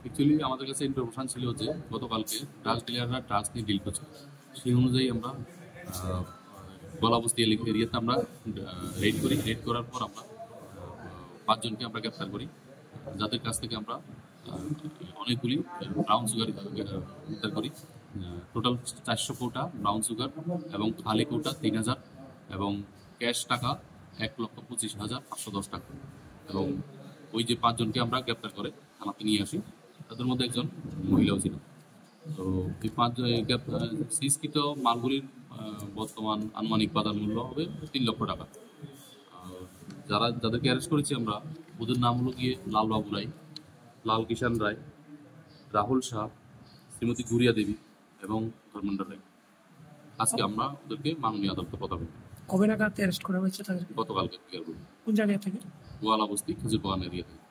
Actually আমাদের কাছে information ছিল যে গতকালকে ড্রাগস ডিলাররা ড্রাগস নিয়ে ডিল করছে। সেই অনুযায়ী আমরা গলাবস্তি এরিয়াতে আমরা রেড করি। রেড করার পর আমরা 5 জনকে আমরা গ্রেপ্তার করি, যাদের কাছ থেকে আমরা অনেকগুলি ব্রাউন সুগার উদ্ধার করি। টোটাল 400 কৌটা ব্রাউন সুগার এবং খালি কৌটা 3000 এবং ক্যাশ টাকা 1,25,510 টাকা। এবং ওই যে 5 জনকে আমরা গ্রেপ্তার করে থানাতে নিয়ে আসি, তাদের মধ্যে একজন মহিলাও ছিল। তো এই 5 সিজকৃত মালগুলির বর্তমান আনুমানিক বাজার মূল্য হবে 3 লক্ষ টাকা। যাদেরকে অ্যারেস্ট করেছি আমরা, ওদের নাম হলো গিয়ে লালবাবু রায়, লাল কিষান রায়, রাহুল শাহ, শ্রীমতী গুড়িয়া দেবী এবং ধর্মেন্দ্র রায়। আজকে আমরা ওদেরকে মাননীয় আদালতে পাঠাবো। কবে নাগাদ অ্যারেস্ট করা হয়েছে তাদেরকে? গতকালকে। কোন জায়গা থেকে? গোয়ালা বস্তি, খেজুর বাগান এরিয়া থেকে।